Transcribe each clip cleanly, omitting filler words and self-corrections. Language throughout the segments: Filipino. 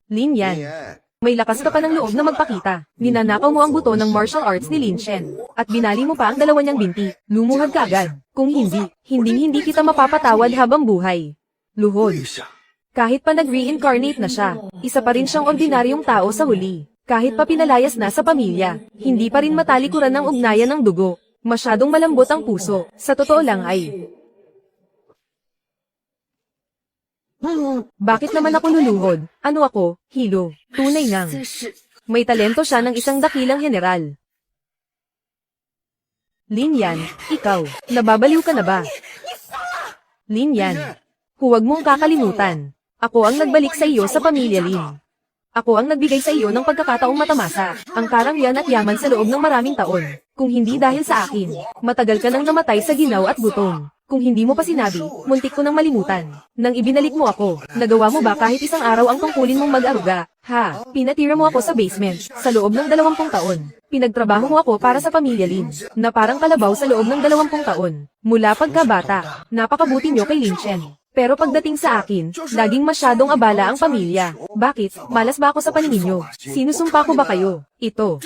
Lin Yan. May lakas ka pa ng loob na magpakita. Ninanakaw mo ang buto ng martial arts ni Lin Shen. At binali mo pa ang dalawa niyang binti. Lumuhad ka agad. Kung hindi, hindi kita mapapatawad habang buhay. Luhod. Kahit pa nag-reincarnate na siya, isa pa rin siyang ordinaryong tao sa huli. Kahit pa pinalayas na sa pamilya, hindi pa rin matalikuran ng ugnayan ng dugo. Masyadong malambot ang puso. Sa totoo lang ay... Bakit naman ako luluhod? Ano ako? Hilo. Tunay ngang. May talento siya ng isang dakilang general. Lin Yan, ikaw, nababaliw ka na ba? Lin Yan, huwag mong kakalimutan. Ako ang nagbalik sa iyo sa pamilya Lin. Ako ang nagbigay sa iyo ng pagkakataong matamasa, ang karangyaan at yaman sa loob ng maraming taon. Kung hindi dahil sa akin, matagal ka nang namatay sa ginaw at gutom. Kung hindi mo pa sinabi, muntik ko nang malimutan. Nang ibinalik mo ako, nagawa mo ba kahit isang araw ang tungkulin mong mag-aruga? Ha, pinatira mo ako sa basement, sa loob ng 20 taon. Pinagtrabaho mo ako para sa pamilya Lin, na parang kalabaw sa loob ng 20 taon. Mula pagkabata, napakabuti nyo kay Lin Shen. Pero pagdating sa akin, laging masyadong abala ang pamilya. Bakit? Malas ba ako sa paningin nyo? Sinusumpa ko ba kayo? Ito.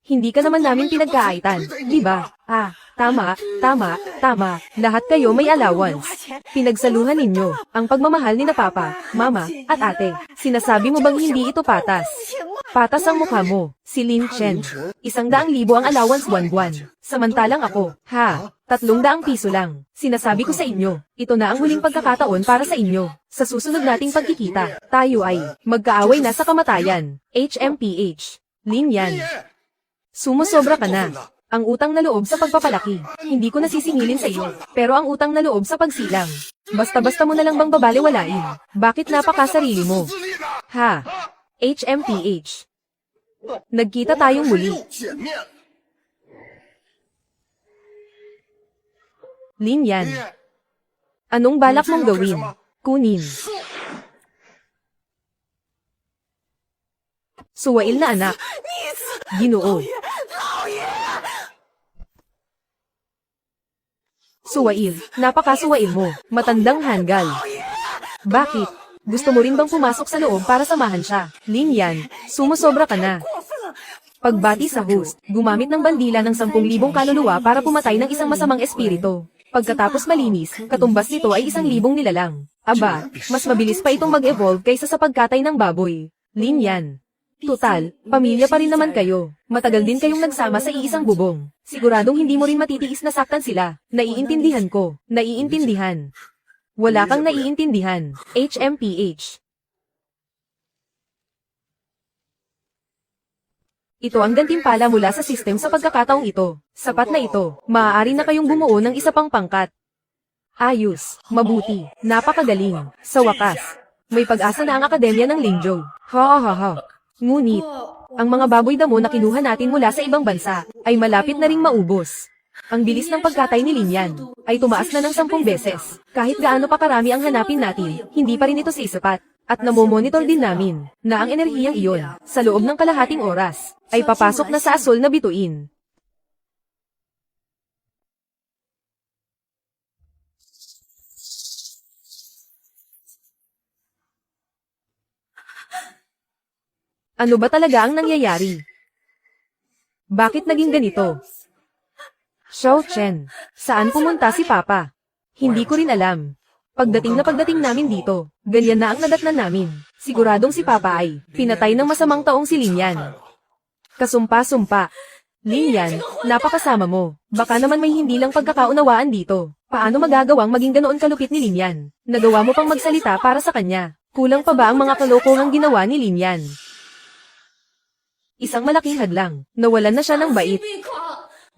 Hindi ka naman namin pinagkaaitan, di ba? Ah, tama. Lahat kayo may allowance. Pinagsaluhan ninyo ang pagmamahal ni na Papa, Mama, at Ate. Sinasabi mo bang hindi ito patas? Patas ang mukha mo, si Lin Shen. 100,000 ang allowance buwan-buwan. Samantalang ako, 300 piso lang. Sinasabi ko sa inyo, ito na ang huling pagkakataon para sa inyo. Sa susunod nating pagkikita, tayo ay magkaaway na sa kamatayan. HMPH. Lin Yan. Sumusobra ka na. Ang utang na loob sa pagpapalaki, hindi ko nasisingilin sa iyo. Pero ang utang na loob sa pagsilang, basta-basta mo na lang bang babaliwalain? Bakit napakasarili mo? Ha? HMPH. Nagkita tayong muli. Lin Yan. Anong balak mong gawin? Kunin. Suwail na anak. Ginoo. Suwail, napakasuwail mo, matandang hanggal. Bakit? Gusto mo rin bang pumasok sa loob para samahan siya? Lin Yan, sumusobra ka na. Pagbati sa host, gumamit ng bandila ng 10,000 kaluluwa para pumatay ng isang masamang espiritu. Pagkatapos malinis, katumbas nito ay 1,000 nilalang. Aba, mas mabilis pa itong mag-evolve kaysa sa pagkatay ng baboy. Lin Yan. Tutal, pamilya pa rin naman kayo. Matagal din kayong nagsama sa iisang bubong. Siguradong hindi mo rin matitiis na saktan sila. Naiintindihan ko. Naiintindihan. Wala kang naiintindihan. HMPH. Ito ang gantimpala mula sa system sa pagkakataong ito. Sapat na ito. Maaari na kayong bumuo ng isa pang pangkat. Ayos. Mabuti. Napakagaling. Sa wakas. May pag-asa na ang akademya ng Lingzhou. Ha. Ngunit, ang mga baboy damo na kinuha natin mula sa ibang bansa, ay malapit na ring maubos. Ang bilis ng pagkatay ni Lin Yan, ay tumaas na ng 10 beses. Kahit gaano pa karami ang hanapin natin, hindi pa rin ito sisipat. At namomonitor din namin, na ang enerhiyang iyon, sa loob ng kalahating oras, ay papasok na sa asol na bituin. Ano ba talaga ang nangyayari? Bakit naging ganito? Xiao Chen, saan pumunta si Papa? Hindi ko rin alam. Pagdating namin dito, ganyan na ang nadatnan namin. Siguradong si Papa ay pinatay ng masamang taong si Lin Yan. Kasumpa-sumpa. Lin Yan, napakasama mo. Baka naman may hindi lang pagkakaunawaan dito. Paano magagawang maging ganoon kalupit ni Lin Yan? Nagawa mo pang magsalita para sa kanya. Kulang pa ba ang mga kalokohang ginawa ni Lin Yan? Isang malaking hadlang. Nawalan na siya ng bait.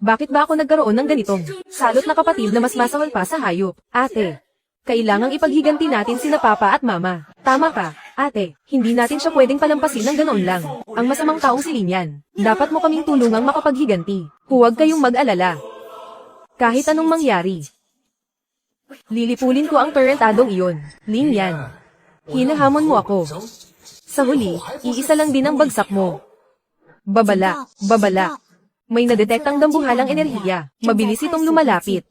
Bakit ba ako nagkaroon ng ganitong salot na kapatid na mas masawal pa sa hayop? Ate, kailangang ipaghiganti natin sina Papa at Mama. Tama ka, ate. Hindi natin siya pwedeng palampasin ng ganoon lang. Ang masamang taong si Lin Yan. Dapat mo kaming tulungang makapaghiganti. Huwag kayong mag-alala. Kahit anong mangyari. Lilipulin ko ang torrentadong iyon. Lin Yan. Hinahamon mo ako. Sa huli, iisa lang din ang bagsak mo. Babala. May nadetektang dambuhalang enerhiya. Mabilis itong lumalapit.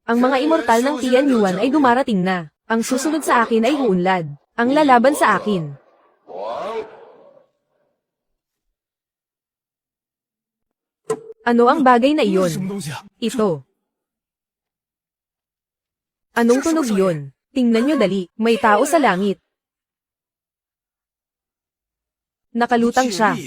Ang mga immortal ng Tianyuan ay dumarating na. Ang susunod sa akin ay huunlad. ang lalaban sa akin. Ano ang bagay na iyon? Ito. Anong tunog yun? Tingnan nyo dali, may tao sa langit. Nakalutang siya.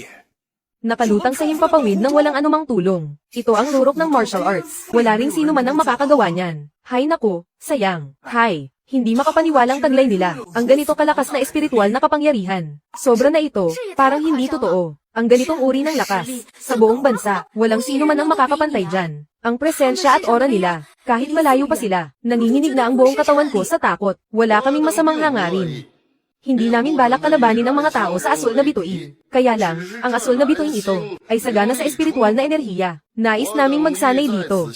Nakalutang sa himpapawid ng walang anumang tulong. Ito ang rurok ng martial arts. Wala ring sino man ang makakagawa niyan. Hay nako, sayang. Hay, hindi makapaniwalang taglay nila. Ang ganito kalakas na espiritual na kapangyarihan. Sobra na ito, parang hindi totoo. Ang ganitong uri ng lakas. Sa buong bansa, walang sino man ang makakapantay dyan. Ang presensya at aura nila, kahit malayo pa sila, nanginginig na ang buong katawan ko sa takot. Wala kaming masamang hangarin. Hindi namin balak kalabanin ang mga tao sa asul na bituin. Kaya lang, ang asul na bituin ito, ay sagana sa espiritual na enerhiya. Nais naming magsanay dito.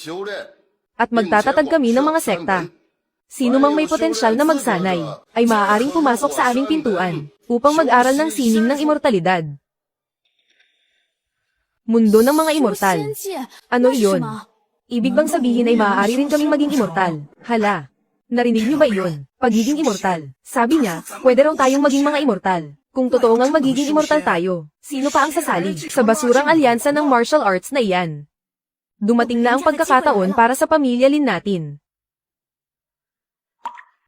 At magtatatag kami ng mga sekta. Sino mang may potensyal na magsanay, ay maaaring pumasok sa aming pintuan, upang mag-aral ng sining ng imortalidad. Mundo ng mga imortal. Ano iyon? Ibig bang sabihin ay maaari rin kaming maging imortal? Hala! Narinig niyo ba iyon? Pagiging immortal. Sabi niya, pwede raw tayong maging mga immortal. Kung totoo ngang magiging immortal tayo, sino pa ang sasali sa basurang alyansa ng martial arts na iyan? Dumating na ang pagkakataon para sa pamilya Lin natin.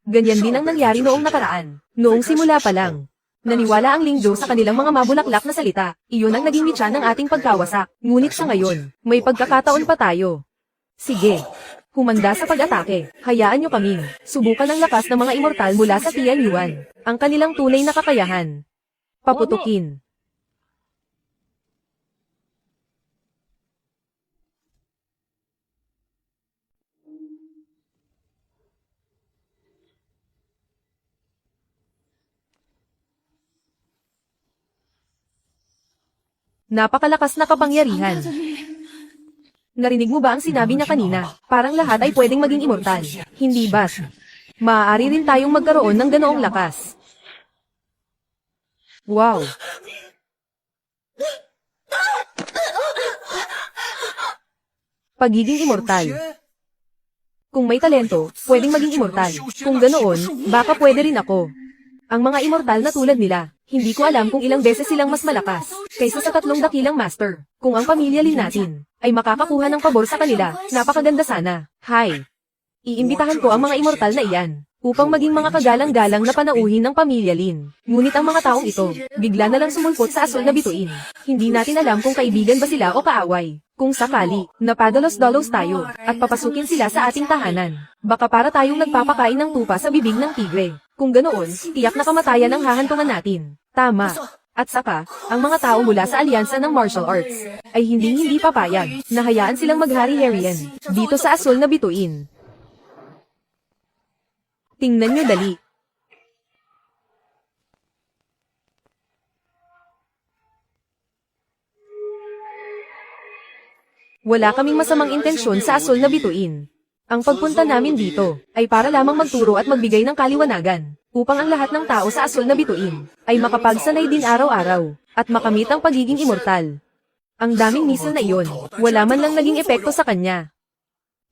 Ganyan din ang nangyari noong nakaraan. Noong simula pa lang. Naniwala ang Lingzhou sa kanilang mga mabulaklak na salita. Iyon ang naging mitya ng ating pagkawasak. Ngunit sa ngayon, may pagkakataon pa tayo. Sige. Humanda sa pag-atake. Hayaan nyo kaming subukan ang lakas ng mga immortal mula sa Tianyuan. Ang kanilang tunay na kakayahan. Paputukin. Napakalakas na kapangyarihan. Narinig mo ba ang sinabi niya kanina? Parang lahat ay pwedeng maging immortal. Hindi ba? Maaari rin tayong magkaroon ng ganoong lakas. Wow! Pagiging immortal. Kung may talento, pwedeng maging immortal. Kung ganoon, baka pwede rin ako. Ang mga immortal na tulad nila, hindi ko alam kung ilang beses silang mas malakas kaysa sa 3 dakilang master. Kung ang pamilya Lin natin ay makakakuha ng pabor sa kanila, napakaganda sana. Hay! Iimbitahan ko ang mga immortal na iyan upang maging mga kagalang-galang na panauhin ng pamilya Lin. Ngunit ang mga taong ito, bigla na lang sumulpot sa asul na bituin. Hindi natin alam kung kaibigan ba sila o kaaway. Kung sakali, napadalos-dalos tayo at papasukin sila sa ating tahanan. Baka para tayong nagpapakain ng tupa sa bibig ng tigre. Kung ganoon, tiyak na kamatayan ang hahantungan natin. Tama. At saka, ang mga tao mula sa alyansa ng martial arts ay hindi papayag na hayaan silang maghari-harian dito sa asul na bituin. Tingnan nyo dali. Wala kaming masamang intensyon sa asul na bituin. Ang pagpunta namin dito ay para lamang magturo at magbigay ng kaliwanagan upang ang lahat ng tao sa asul na bituin ay makapagsanay din araw-araw at makamit ang pagiging immortal. Ang daming missile na iyon, wala man lang naging epekto sa kanya.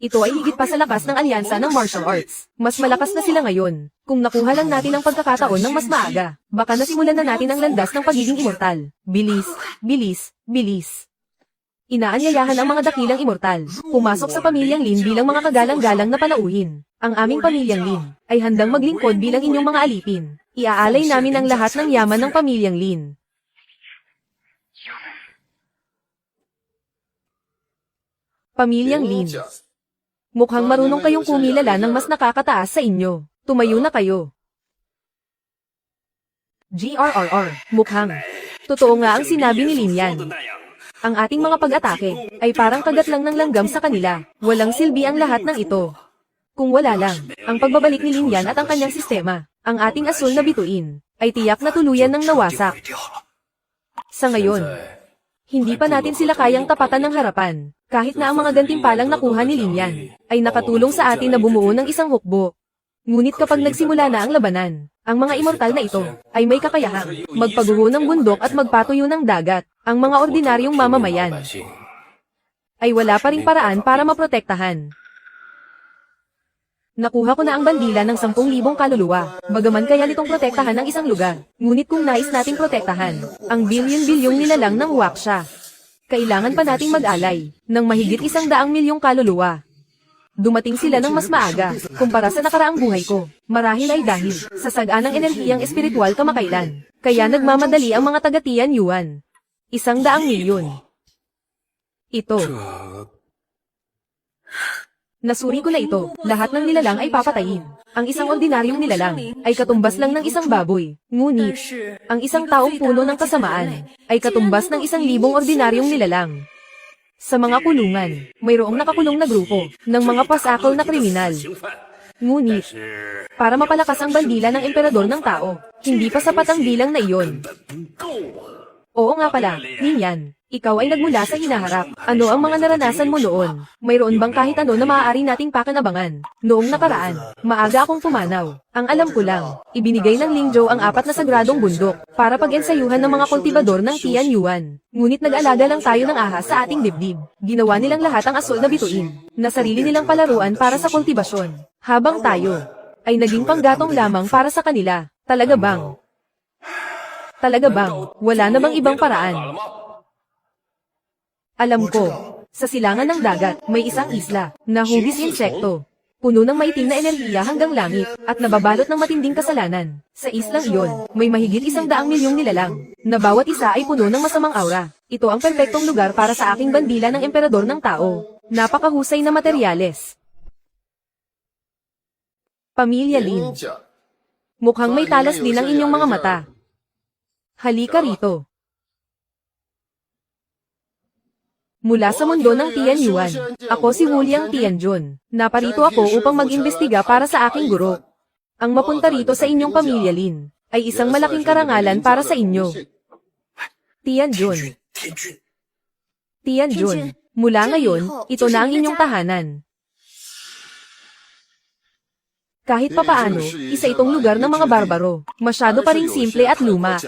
Ito ay higit pa sa lakas ng alyansa ng martial arts. Mas malakas na sila ngayon. Kung nakuha lang natin ang pagkakataon ng mas maaga, baka nasimulan na natin ang landas ng pagiging immortal. Bilis, bilis, bilis. Inaanyayahan ang mga dakilang immortal, pumasok sa pamilyang Lin bilang mga kagalang-galang na panauhin. Ang aming pamilyang Lin ay handang maglingkod bilang inyong mga alipin. Iaalay namin ang lahat ng yaman ng pamilyang Lin. Pamilyang Lin. Mukhang marunong kayong kumilala ng mas nakakataas sa inyo. Tumayo na kayo. GRRR, mukhang. Totoo nga ang sinabi ni Lin Yan. Ang ating mga pag-atake ay parang kagat lang ng langgam sa kanila. Walang silbi ang lahat ng ito. Kung wala lang, ang pagbabalik ni Lin Yan at ang kanyang sistema, ang ating asul na bituin, ay tiyak na tuluyan ng nawasak. Sa ngayon, hindi pa natin sila kayang tapatan ng harapan, kahit na ang mga gantimpalang nakuha ni Lin Yan, ay nakatulong sa atin na bumuo ng isang hukbo. Ngunit kapag nagsimula na ang labanan, ang mga immortal na ito ay may kakayahang magpaguho ng bundok at magpatuyo ng dagat. Ang mga ordinaryong mamamayan ay wala pa ring paraan para maprotektahan. Nakuha ko na ang bandila ng 10,000 kaluluwa, bagaman kaya nitong protektahan ng isang lugar. Ngunit kung nais nating protektahan, ang bilyon-bilyong nilalang ng Waksha, kailangan pa nating mag-alay ng mahigit 100,000,000 kaluluwa. Dumating sila ng mas maaga, kumpara sa nakaraang buhay ko. Marahil ay dahil sa sagaan ng enerhiyang espiritual kamakailan. Kaya nagmamadali ang mga taga-Tian Yuan. 100,000,000. Ito. Nasuri ko na ito. Lahat ng nilalang ay papatayin. Ang isang ordinaryong nilalang ay katumbas lang ng isang baboy. Ngunit, ang isang taong puno ng kasamaan ay katumbas ng 1,000 ordinaryong nilalang. Sa mga kulungan, mayroong nakakulong na grupo ng mga pasakol na kriminal. Ngunit, para mapalakas ang bandila ng emperador ng tao, hindi pa sapat ang bilang na iyon. Oo nga pala, Ningyan, ikaw ay nagmula sa hinaharap. Ano ang mga naranasan mo noon? Mayroon bang kahit ano na maaari nating pakanabangan? Noong nakaraan, maaga akong pumanaw. Ang alam ko lang, ibinigay ng Lingzhou ang 4 na sagradong bundok para pag-ensayuhan ng mga kultibador ng Tian Yuan. Ngunit nag-alaga lang tayo ng ahas sa ating dibdib. Ginawa nilang lahat ang asol na bituin, na sarili nilang palaruan para sa kultibasyon. Habang tayo ay naging panggatong lamang para sa kanila. Talaga bang? Wala na bang ibang paraan? Alam ko, sa silangan ng dagat, may isang isla, na hugis insekto. Puno ng maitim na enerhiya hanggang langit, at nababalot ng matinding kasalanan. Sa islang iyon, may mahigit 100,000,000 nilalang, na bawat isa ay puno ng masamang aura. Ito ang perpektong lugar para sa aking bandila ng emperador ng tao. Napakahusay na materyales. Pamilya Lin. Mukhang may talas din ang inyong mga mata. Halika rito. Mula sa mundo ng Tian Yuan, ako si Wuliang Tianjun. Naparito ako upang mag-imbestiga para sa aking guro. Ang mapunta rito sa inyong pamilya Lin, ay isang malaking karangalan para sa inyo. Tianjun. Mula ngayon, ito na ang inyong tahanan. Kahit papaano, isa itong lugar ng mga barbaro. Masyado pa ring simple at luma.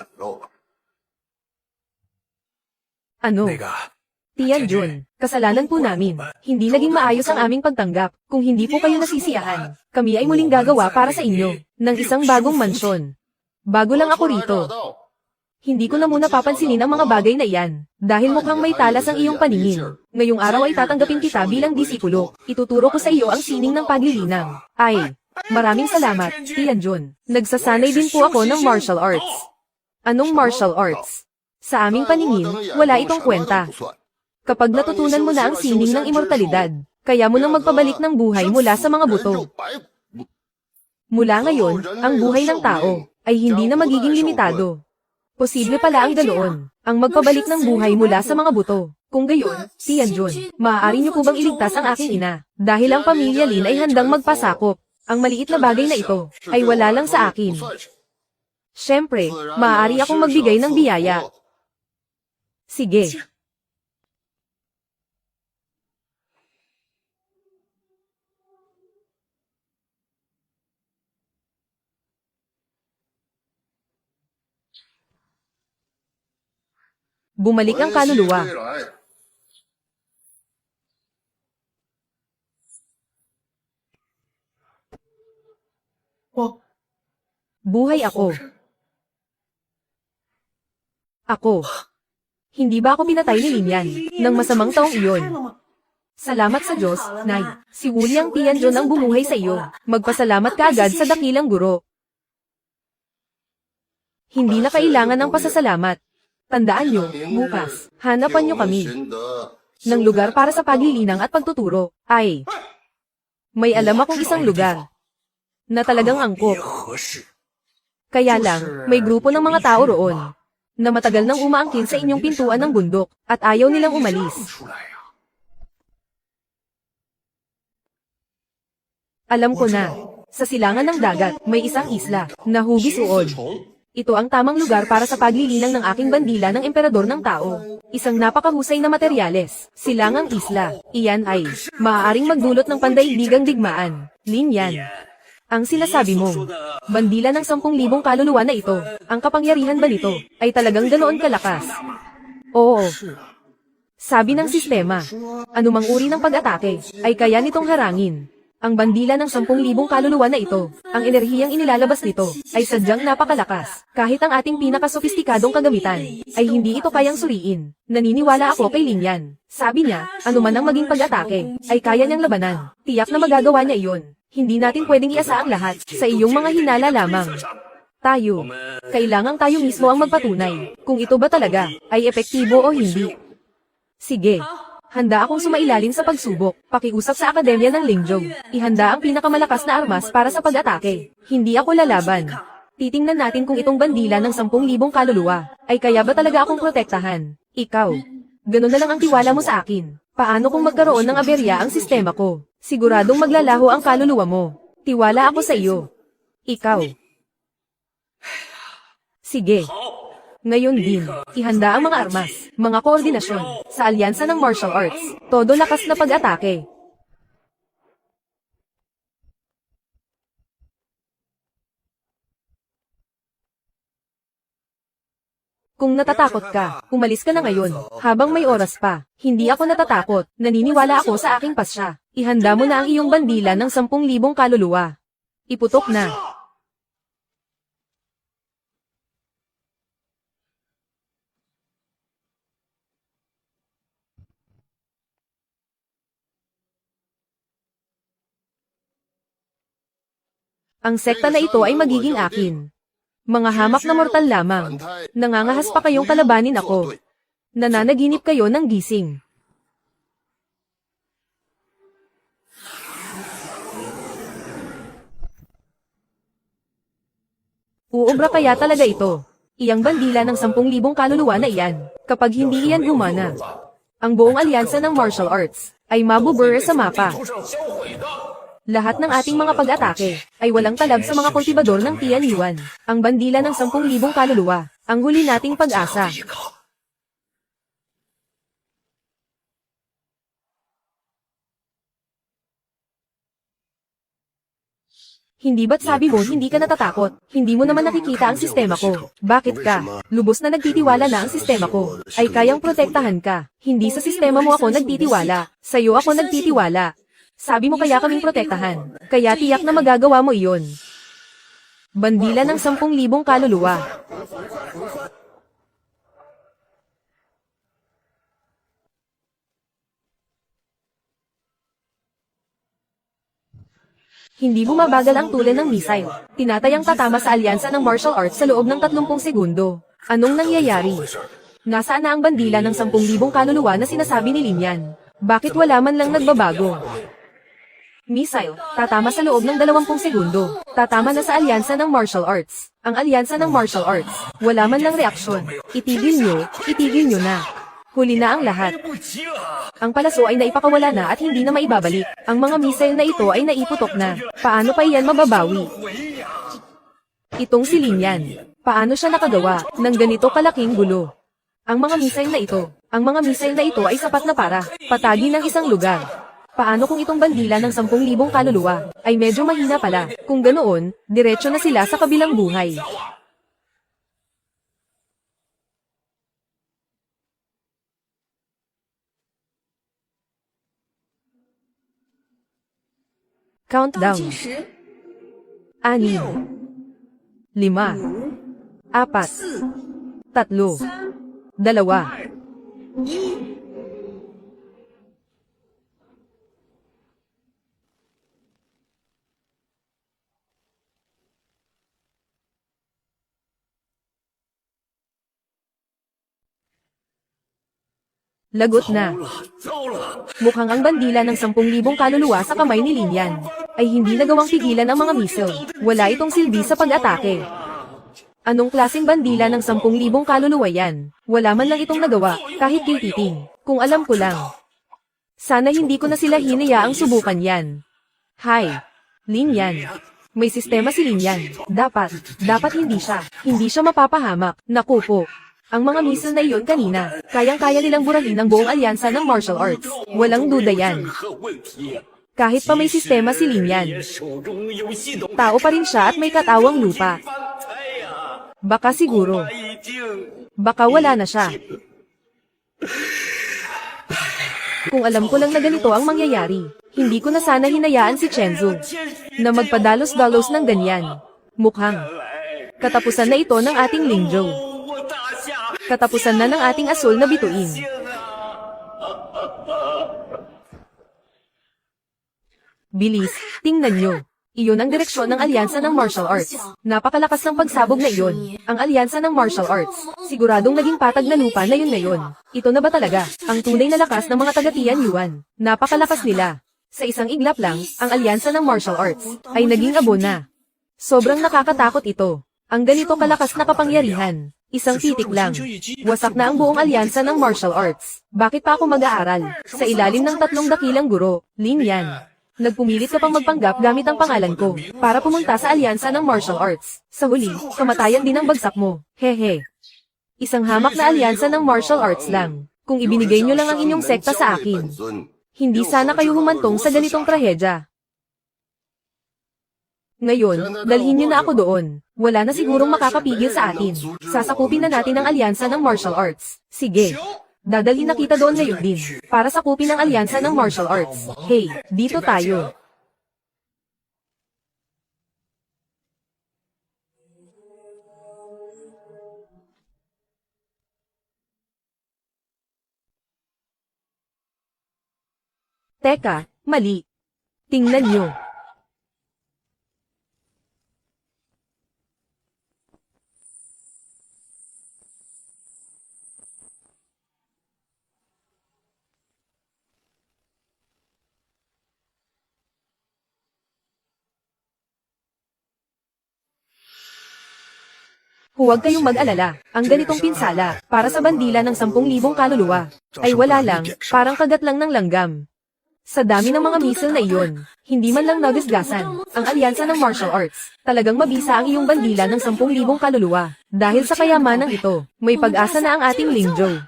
Ano? Tianjun, kasalanan po namin. Hindi naging maayos ang aming pagtanggap. Kung hindi po kayo nasisiyahan, kami ay muling gagawa para sa inyo ng isang bagong mansyon. Bago lang ako rito. Hindi ko na muna papansinin ang mga bagay na iyan, dahil mukhang may talas ang iyong paningin. Ngayong araw ay tatanggapin kita bilang disipulo. Ituturo ko sa iyo ang sining ng paglilinang. Ay, maraming salamat, Tianjun. Nagsasanay din po ako ng martial arts. Anong martial arts? Sa aming paningin, wala itong kwenta. Kapag natutunan mo na ang sining ng immortalidad, kaya mo nang magpabalik ng buhay mula sa mga buto. Mula ngayon, ang buhay ng tao ay hindi na magiging limitado. Posible pala ang ganoon, ang magpabalik ng buhay mula sa mga buto. Kung gayon, Tianjun, maaari niyo po bang iligtas ang aking ina? Dahil ang pamilya Lin ay handang magpasakop. Ang maliit na bagay na ito ay wala lang sa akin. Siyempre, maaari akong magbigay ng biyaya. Sige. Bumalik ang kaluluwa. Buhay ako. Ako. Hindi ba ako pinatay ni Lin Yan ng masamang taong iyon? Salamat sa Diyos, Nay. Si Wuliang Tianjun ang bumuhay sa iyo. Magpasalamat ka agad sa dakilang guro. Hindi na kailangan ng pasasalamat. Tandaan nyo, bukas, hanapan nyo kami ng lugar para sa paglilinang at pagtuturo. Ay, may alam akong isang lugar na talagang angkop. Kaya lang, may grupo ng mga tao roon na matagal nang umaangkin sa inyong pintuan ng bundok at ayaw nilang umalis. Alam ko na, sa silangan ng dagat, may isang isla na hugis uod. Ito ang tamang lugar para sa paglilinang ng aking bandila ng emperador ng tao. Isang napakahusay na materyales. Silangang isla. Iyan ay maaaring magdulot ng pandaigdigang digmaan. Lin Yan. Ang sinasabi mo, bandila ng 10,000 kaluluwa na ito, ang kapangyarihan ba nito ay talagang ganoon kalakas? Oo. Sabi ng sistema, anumang uri ng pag-atake ay kaya nitong harangin. Ang bandila ng 10,000 kaluluwa na ito, ang enerhiyang inilalabas nito, ay sadyang napakalakas. Kahit ang ating pinakasofistikadong kagamitan, ay hindi ito kayang suriin. Naniniwala ako kay Lin Yan. Sabi niya, anuman ang maging pag-atake, ay kaya niyang labanan. Tiyak na magagawa niya iyon. Hindi natin pwedeng iasa ang lahat sa iyong mga hinala lamang. Tayo. Kailangang tayo mismo ang magpatunay, kung ito ba talaga, ay epektibo o hindi. Sige. Handa akong sumailalim sa pagsubok. Pakiusap sa Akademya ng Lingjong. Ihanda ang pinakamalakas na armas para sa pag-atake. Hindi ako lalaban. Titingnan natin kung itong bandila ng 10,000 kaluluwa, ay kaya ba talaga akong protektahan? Ikaw. Ganun na lang ang tiwala mo sa akin. Paano kung magkaroon ng aberya ang sistema ko? Siguradong maglalaho ang kaluluwa mo. Tiwala ako sa iyo. Ikaw. Sige. Ngayon din, ihanda ang mga armas, mga koordinasyon, sa alyansa ng martial arts. Todo lakas na pag-atake. Kung natatakot ka, umalis ka na ngayon, habang may oras pa. Hindi ako natatakot, naniniwala ako sa aking pasya. Ihanda mo na ang iyong bandila ng 10,000 kaluluwa. Iputok na. Ang sekta na ito ay magiging akin. Mga hamak na mortal lamang. Nangangahas pa kayong kalabanin ako. Nananaginip kayo ng gising. Uubra kaya talaga ito. Iyang bandila ng 10,000 kaluluwa na iyan. Kapag hindi iyan gumana, ang buong alyansa ng martial arts ay mabubura sa mapa. Lahat ng ating mga pag-atake ay walang talab sa mga kultibador ng Tianyuan. Ang bandila ng 10,000 kaluluwa, ang huli nating pag-asa. Hindi ba't sabi mo hindi ka natatakot? Hindi mo naman nakikita ang sistema ko. Bakit ka? Lubos na nagtitiwala na ang sistema ko. Ay kayang protektahan ka. Hindi sa sistema mo ako nagtitiwala. Sa'yo ako nagtitiwala. Sabi mo kaya kaming protektahan. Kaya tiyak na magagawa mo iyon. Bandila ng 10,000 kaluluwa. Hindi bumabagal ang tulen ng missile. Tinatayang tatama sa alyansa ng martial arts sa loob ng 30 segundo. Anong nangyayari? Nasaan na ang bandila ng 10,000 kaluluwa na sinasabi ni Lin Yan? Bakit wala man lang nagbabago? Missile, tatama sa loob ng 20 segundo. Tatama na sa alyansa ng martial arts. Ang alyansa ng martial arts, wala man lang reaksyon. Itigil nyo na. Huli na ang lahat. Ang palaso ay naipakawala na at hindi na maibabalik. Ang mga missile na ito ay naiputok na. Paano pa iyan mababawi? Itong si Lin Yan. Paano siya nakagawa ng ganito kalaking gulo? Ang mga missile na ito ay sapat na para patagi ng isang lugar. Paano kung itong bandila ng 10,000 kaluluwa ay medyo mahina pala? Kung ganoon, diretso na sila sa kabilang buhay. Countdown. 6, 5, 4, 3, 2, 1. Lagot na. Mukhang ang bandila ng 10,000 kaluluwa sa kamay ni Lin Yan ay hindi nagawang pigilan ang mga missile. Wala itong silbi sa pag-atake. Anong klaseng bandila ng 10,000 kaluluwa yan? Wala man lang itong nagawa, kahit titing. Kung alam ko lang. Sana hindi ko na sila hinayaang subukan yan. Hi, Lin Yan. May sistema si Lin Yan. Dapat hindi siya mapapahamak. Naku po. Ang mga missile na iyon kanina, kayang-kaya nilang burahin ang buong alyansa ng martial arts. Walang duda yan. Kahit pa may sistema si Lin Yan. Tao pa rin siya at may katawang lupa. Baka siguro. Baka wala na siya. Kung alam ko lang na ganito ang mangyayari, hindi ko na sana hinayaan si Chenzo na magpadalos-dalos ng ganyan. Mukhang katapusan na ito ng ating Lingzhou. Katapusan na ng ating asul na bituin. Bilis, tingnan nyo. Iyon ang direksyon ng alyansa ng martial arts. Napakalakas ng pagsabog na iyon. Ang alyansa ng martial arts. Siguradong naging patag na lupa na yun ngayon. Ito na ba talaga ang tunay na lakas ng mga taga-Tian Yuan? Napakalakas nila. Sa isang iglap lang, ang alyansa ng martial arts ay naging abo na. Sobrang nakakatakot ito. Ang ganito kalakas na kapangyarihan. Isang titik lang. Wasak na ang buong alyansa ng martial arts. Bakit pa ako mag-aaral? Sa ilalim ng 3 dakilang guro, Lin Yan. Nagpumilit ka pang magpanggap gamit ang pangalan ko, para pumunta sa alyansa ng martial arts. Sa huli, kamatayan din ang bagsak mo. Hehe. Isang hamak na alyansa ng martial arts lang. Kung ibinigay nyo lang ang inyong sekta sa akin, hindi sana kayo humantong sa ganitong trahedya. Ngayon, dalhin nyo na ako doon. Wala na sigurong makakapigil sa atin. Sasakupin na natin ang alyansa ng martial arts. Sige. Dadalhin na kita doon ngayon din, para sakupin ang alyansa ng martial arts. Hey, dito tayo. Teka, mali. Tingnan nyo. Huwag kayong mag-alala, ang ganitong pinsala, para sa bandila ng 10,000 kaluluwa, ay wala lang, parang kagat lang ng langgam. Sa dami ng mga missile na iyon, hindi man lang nagasgasan, ang alyansa ng martial arts, talagang mabisa ang iyong bandila ng 10,000 kaluluwa. Dahil sa kayamanang ito, may pag-asa na ang ating Lingzhou.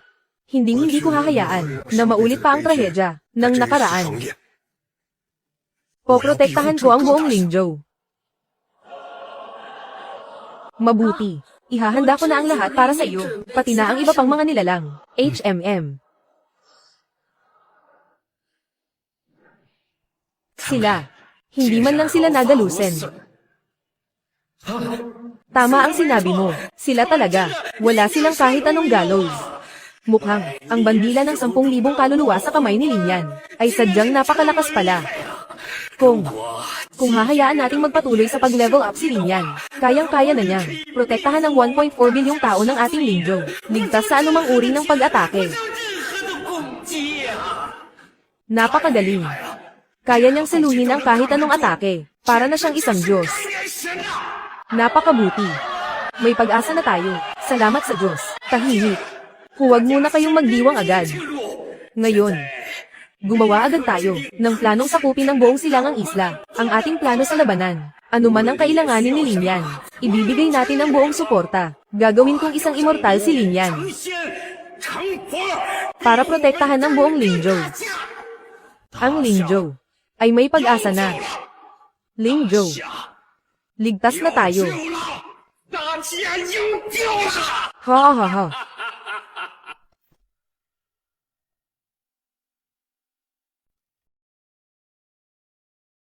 Hindi ko hahayaan, na maulit pa ang trahedya, ng nakaraan. Poprotektahan ko ang buong Lingzhou. Mabuti. Ihahanda ko na ang lahat para sa iyo, pati na ang iba pang mga nilalang. HMM. Sila. Hindi man lang sila nagalusen. Tama ang sinabi mo. Sila talaga. Wala silang kahit anong gallows. Mukhang, ang bandila ng 10,000 kaluluwa sa kamay ni Lin Yan, ay sadyang napakalakas pala. Kung hahayaan nating magpatuloy sa pag-level up si Lin Yan, kayang-kaya na niyang protektahan ng 1.4 bilyong tao ng ating Lingzhou, ligtas sa anumang uri ng pag-atake. Napakagaling. Kaya niyang saluhin ang kahit anong atake, para na siyang isang Diyos. Napakabuti. May pag-asa na tayo, salamat sa Diyos. Tahimik. Huwag muna kayong magdiwang agad. Ngayon, gumawa agad tayo ng planong sakupin ng buong silangang isla, ang ating plano sa labanan. Ano man ang kailanganin ni Lin Yan, ibibigay natin ang buong suporta. Gagawin kong isang immortal si Lin Yan para protektahan ang buong Lingzhou. Ang Lingzhou ay may pag-asa na. Lingzhou, ligtas na tayo. Ha ha ha.